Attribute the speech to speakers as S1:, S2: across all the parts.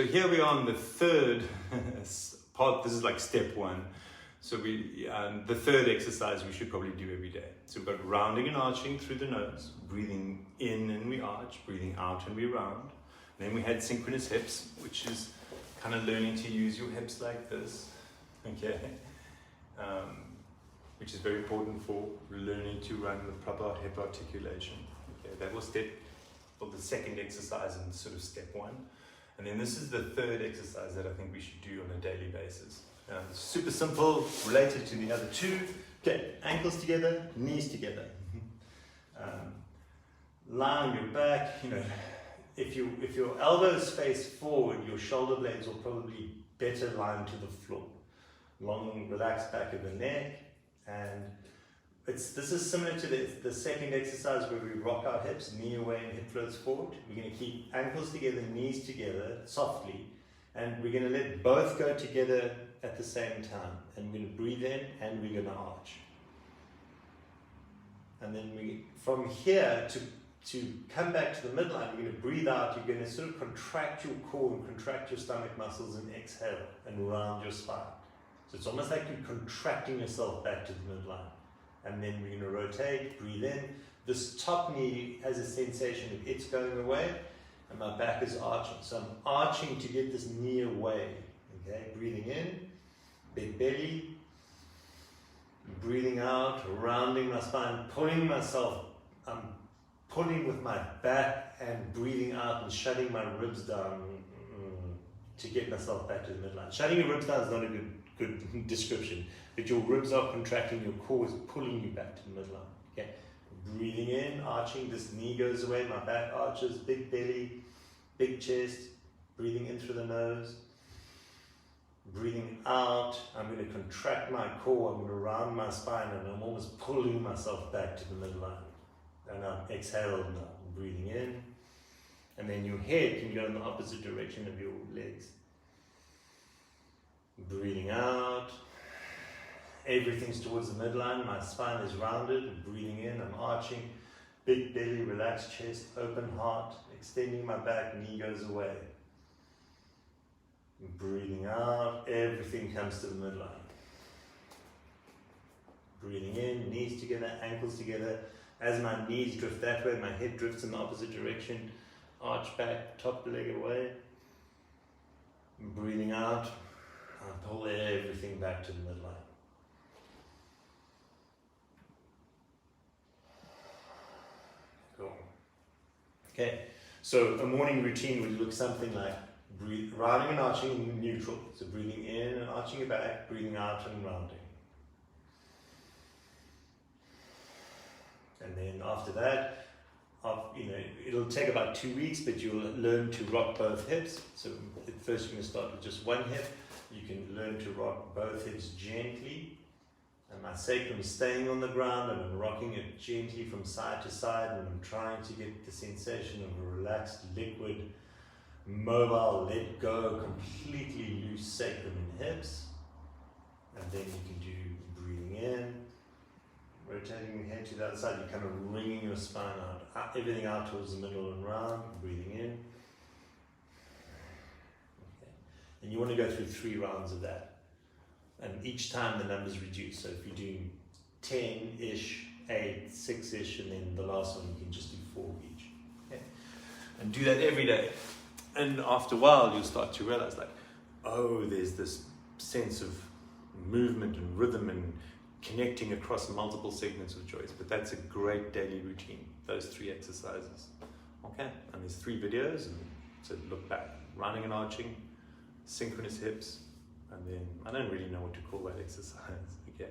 S1: So here we are on the third part. This is like step one. So the third exercise we should probably do every day. So we've got rounding and arching through the nose, breathing in and we arch, breathing out and we round. Then we had synchronous hips, which is kind of learning to use your hips like this, okay? Which is very important for learning to run with proper hip articulation. Okay, that was the second exercise in sort of step one. And then this is the third exercise that I think we should do on a daily basis. Super simple, related to the other two. Okay, ankles together, knees together. Lie on your back. You know, if your elbows face forward, your shoulder blades will probably better line to the floor. Long, relaxed back of the neck, and this is similar to the second exercise where we rock our hips, knee away and hip floats forward. We're going to keep ankles together, knees together, softly, and we're going to let both go together at the same time. And we're going to breathe in and we're going to arch. And then from here to come back to the midline, you're going to breathe out. You're going to sort of contract your core and contract your stomach muscles and exhale and round your spine. So it's almost like you're contracting yourself back to the midline. And then we're going to rotate, breathe in. This top knee has a sensation of it's going away, and my back is arching. So I'm arching to get this knee away. Okay, breathing in, big belly. Breathing out, rounding my spine, pulling myself. I'm pulling with my back and breathing out and shutting my ribs down to get myself back to the midline. Shutting your ribs down is not a good description, but your ribs are contracting, your core is pulling you back to the midline. Okay, breathing in, arching, this knee goes away, my back arches, big belly, big chest, breathing in through the nose. Breathing out, I'm going to contract my core, I'm going to round my spine, and I'm almost pulling myself back to the midline. And I'm exhaled now, breathing in. And then your head can go in the opposite direction of your legs. Breathing out. Everything's towards the midline, my spine is rounded. Breathing in, I'm arching. Big belly, relaxed chest, open heart, extending my back, knee goes away. Breathing out, everything comes to the midline. Breathing in, knees together, ankles together. As my knees drift that way, my head drifts in the opposite direction. Arch back, top leg away. Breathing out, I pull everything back to the midline. Cool. Okay, so a morning routine would look something like rounding and arching in neutral. So breathing in and arching your back, breathing out and rounding. And then after that, it'll take about 2 weeks, but you'll learn to rock both hips. So at first you're going to start with just one hip. You can learn to rock both hips gently. And my sacrum is staying on the ground, and I'm rocking it gently from side to side, and I'm trying to get the sensation of a relaxed, liquid, mobile, let go, completely loose sacrum and hips. And then you can do breathing in, rotating your head to the other side, you're kind of wringing your spine out, everything out towards the middle and round, breathing in. Okay. And you want to go through 3 rounds of that. And each time the numbers reduce. So if you're doing 10-ish, 8, 6-ish, and then the last one you can just do 4 each. Okay. And do that every day. And after a while, you'll start to realize, like, oh, there's this sense of movement and rhythm and connecting across multiple segments of joints. But that's a great daily routine, those 3 exercises. Okay, and there's 3 videos, and so look back. Rounding and arching, synchronous hips, and then, I don't really know what to call that exercise, okay.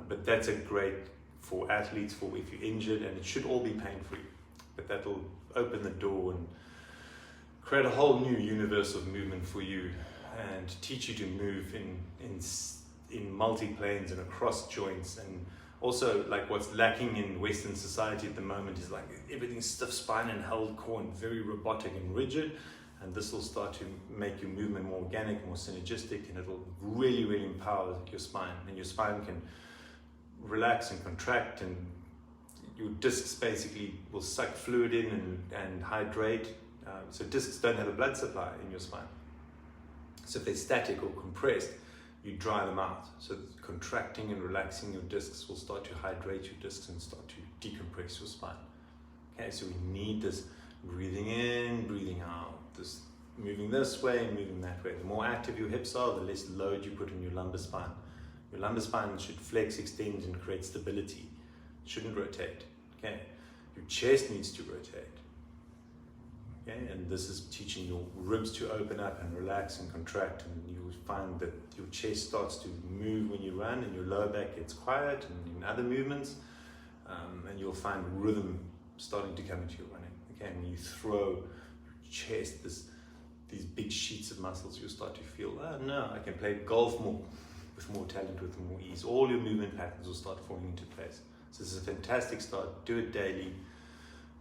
S1: But that's a great for athletes, for if you're injured, and it should all be pain-free. But that'll open the door and create a whole new universe of movement for you, and teach you to move in multi-planes and across joints. And also, like, what's lacking in Western society at the moment is like everything's stiff spine and held core and very robotic and rigid. And this will start to make your movement more organic, more synergistic, and it'll really, really empower your spine. And your spine can relax and contract, and your discs basically will suck fluid in and hydrate.
S2: So discs don't have a blood supply in your spine. So if they're static or compressed, you dry them out. So contracting and relaxing your discs will start to hydrate your discs and start to decompress your spine. Okay, so we need this breathing in, breathing out, this moving this way, moving that way. The more active your hips are, the less load you put on your lumbar spine. Your lumbar spine should flex, extend, and create stability. It shouldn't rotate. Okay, your chest needs to rotate. Okay, and this is teaching your ribs to open up and relax and contract, and you will find that your chest starts to move when you run, and your lower back gets quiet, and in other movements, and you'll find rhythm starting to come into your running. Okay, and when you throw your chest, these big sheets of muscles, you'll start to feel, oh no, I can play golf more, with more talent, with more ease. All your movement patterns will start falling into place. So this is a fantastic start. Do it daily.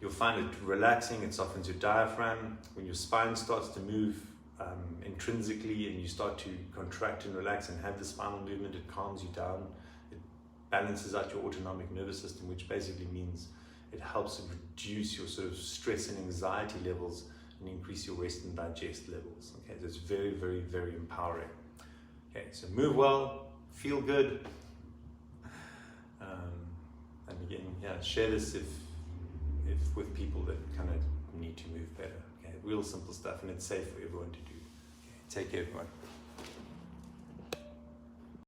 S2: You'll find it relaxing. It softens your diaphragm. When your spine starts to move intrinsically, and you start to contract and relax and have the spinal movement, it calms you down. It balances out your autonomic nervous system, which basically means it helps reduce your sort of stress and anxiety levels and increase your rest and digest levels. Okay, so it's very, very, very empowering. Okay, so move well, feel good, and again, yeah, share this if with people that kind of need to move better. Okay, real simple stuff, and it's safe for everyone to do. Okay, take care, everyone.